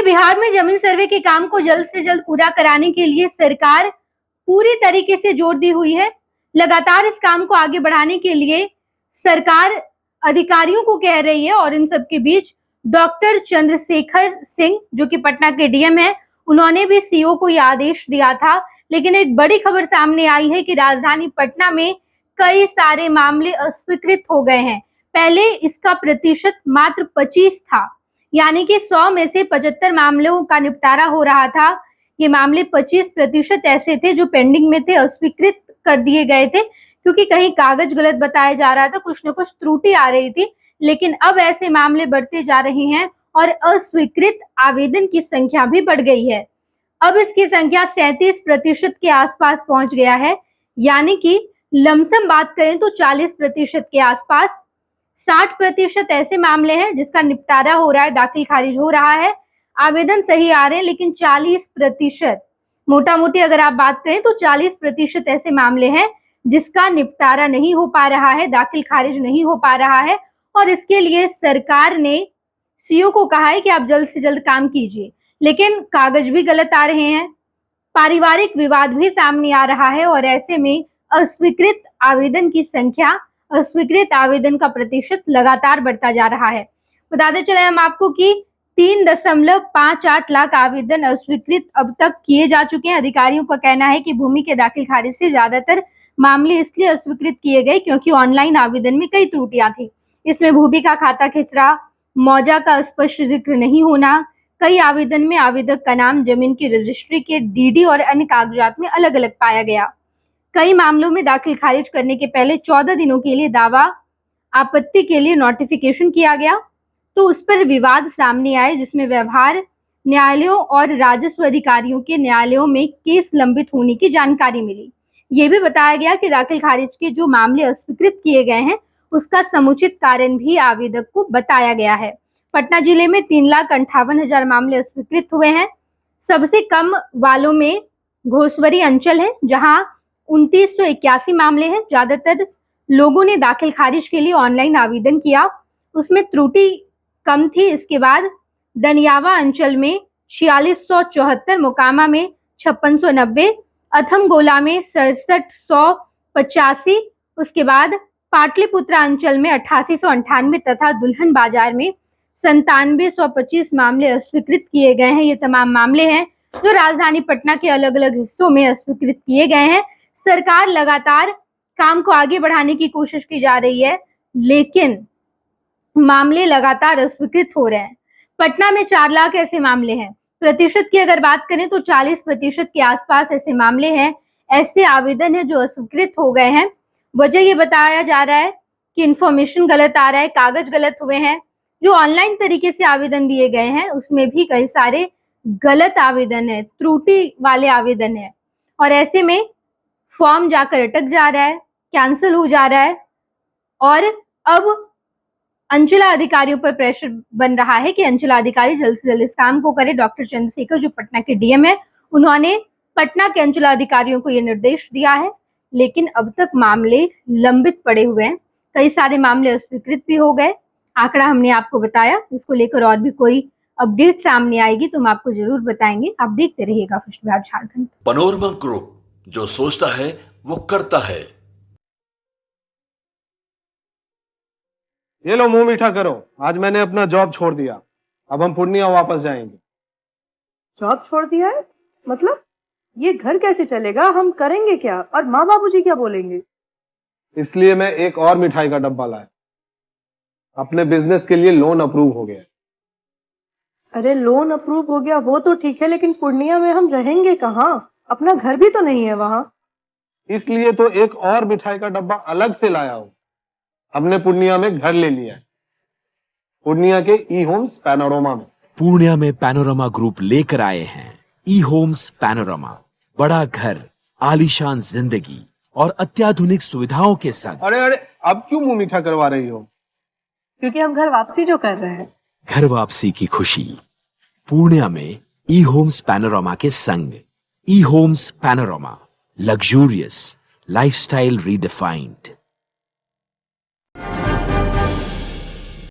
वहीं बिहार में जमीन सर्वे के काम को जल्द से जल्द पूरा कराने के लिए सरकार पूरी तरीके से जोर दी हुई है। लगातार इस काम को आगे बढ़ाने के लिए सरकार अधिकारियों को कह रही है और इन सब के बीच डॉक्टर चंद्रशेखर सिंह जो कि पटना के डीएम है, उन्होंने भी सीओ को यह आदेश दिया था। लेकिन एक बड़ी खबर सामने आई है कि राजधानी पटना में कई सारे मामले अस्वीकृत हो गए हैं। पहले इसका प्रतिशत मात्र 25 था, यानी कि 100 में से 75 मामलों का निपटारा हो रहा था। ये मामले 25% ऐसे थे जो पेंडिंग में थे, अस्वीकृत कर दिए गए थे क्योंकि कहीं कागज गलत बताया जा रहा था, कुछ न कुछ त्रुटि आ रही थी। लेकिन अब ऐसे मामले बढ़ते जा रहे हैं और अस्वीकृत आवेदन की संख्या भी बढ़ गई है। अब इसकी संख्या 37% के आसपास पहुंच गया है, यानी कि लमसम बात करें तो 40% के आसपास। 60% ऐसे मामले हैं जिसका निपटारा हो रहा है, दाखिल खारिज हो रहा है, आवेदन सही आ रहे हैं, लेकिन 40% मोटा मोटी अगर आप बात करें तो 40% ऐसे मामले हैं जिसका निपटारा नहीं हो पा रहा है, दाखिल खारिज नहीं हो पा रहा है। और इसके लिए सरकार ने सीओ को कहा है कि आप जल्द से जल्द काम कीजिए, लेकिन कागज भी गलत आ रहे हैं, पारिवारिक विवाद भी सामने आ रहा है और ऐसे में अस्वीकृत आवेदन की संख्या, अस्वीकृत आवेदन का प्रतिशत लगातार बढ़ता जा रहा है। बताते चले हम आपको कि 3.58 लाख आवेदन अस्वीकृत अब तक किए जा चुके हैं। अधिकारियों का कहना है कि भूमि के दाखिल खारिज से ज्यादातर मामले इसलिए अस्वीकृत किए गए क्योंकि ऑनलाइन आवेदन में कई त्रुटियां थी। इसमें भूमि का खाता खिसरा, मौजा का स्पष्ट जिक्र नहीं होना, कई आवेदन में आवेदक का नाम जमीन की रजिस्ट्री के डीडी और अन्य कागजात में अलग अलग पाया गया। कई मामलों में दाखिल खारिज करने के पहले 14 दिनों के लिए दावा आपत्ति के लिए नोटिफिकेशन किया गया, तो उस पर विवाद सामने आए जिसमें व्यवहार न्यायालयों और राजस्व अधिकारियों के न्यायालयों में केस लंबित होने की जानकारी मिली। ये भी बताया गया कि दाखिल खारिज के जो मामले अस्वीकृत किए गए हैं उसका समुचित कारण भी आवेदक को बताया गया है। पटना जिले में 3,58,000 मामले अस्वीकृत हुए हैं। सबसे कम वालों में घोसवरी अंचल है जहां 2,981 मामले हैं। ज्यादातर लोगों ने दाखिल खारिज के लिए ऑनलाइन आवेदन किया, उसमें त्रुटि कम थी। इसके बाद दनियावा अंचल में 4674, मोकामा में 5690, अथमगोला में 6785, उसके बाद पाटलिपुत्रा अंचल में 8898 तथा दुल्हन बाजार में 9725 मामले अस्वीकृत किए गए हैं। ये तमाम मामले हैं जो राजधानी पटना के अलग अलग हिस्सों में अस्वीकृत किए गए हैं। सरकार लगातार काम को आगे बढ़ाने की कोशिश की जा रही है, लेकिन मामले लगातार अस्वीकृत हो रहे हैं। पटना में 4 लाख ऐसे मामले हैं। प्रतिशत की अगर बात करें तो 40% के आसपास ऐसे मामले हैं, ऐसे आवेदन है जो अस्वीकृत हो गए हैं। वजह ये बताया जा रहा है कि इंफॉर्मेशन गलत आ रहा है, कागज गलत हुए हैं। जो ऑनलाइन तरीके से आवेदन दिए गए हैं उसमें भी कई सारे गलत आवेदन है, त्रुटि वाले आवेदन है और ऐसे में फॉर्म जाकर अटक जा रहा है, कैंसिल हो जा रहा है। और अब अंचलाधिकारियों पर प्रेशर बन रहा है कि अंचलाधिकारी जल्द से जल्द इस काम को करे। डॉक्टर चंद्रशेखर जो पटना के डीएम है, उन्होंने पटना के अंचलाधिकारियों को यह निर्देश दिया है, लेकिन अब तक मामले लंबित पड़े हुए हैं। कई सारे मामले अस्वीकृत भी हो गए। आंकड़ा हमने आपको बताया, इसको लेकर और भी कोई अपडेट सामने आएगी तो हम आपको जरूर बताएंगे। आप देखते रहिएगा first Bihar Jharkhand. Panorama group, जो सोचता है वो करता है। ये लो मुंह मीठा करो, आज मैंने अपना जॉब छोड़ दिया, अब हम पूर्णिया वापस जाएंगे। जॉब छोड़ दिया है? मतलब ये घर कैसे चलेगा? हम करेंगे क्या? और माँ बाबूजी क्या बोलेंगे? इसलिए मैं एक और मिठाई का डब्बा लाया। अपने बिजनेस के लिए लोन अप्रूव हो गया। अरे लोन अप्रूव हो गया वो तो ठीक है, लेकिन पूर्णिया में हम रहेंगे कहाँ? अपना घर भी तो नहीं है वहाँ। इसलिए तो एक और मिठाई का डब्बा अलग से लाया हूँ। हमने पूर्णिया में घर ले लिया है, पूर्णिया के ई होम्स पैनोरमा में। पूर्णिया में पैनोरमा ग्रुप लेकर आए हैं ई होम्स पैनोरमा। बड़ा घर, आलीशान जिंदगी और अत्याधुनिक सुविधाओं के संग। अरे अब क्यों मुंह मीठा करवा रही हो? क्योंकि हम घर वापसी जो कर रहे हैं। घर वापसी की खुशी पूर्णिया में ई होम्स पैनोरमा के संग। ई homes panorama, luxurious lifestyle redefined.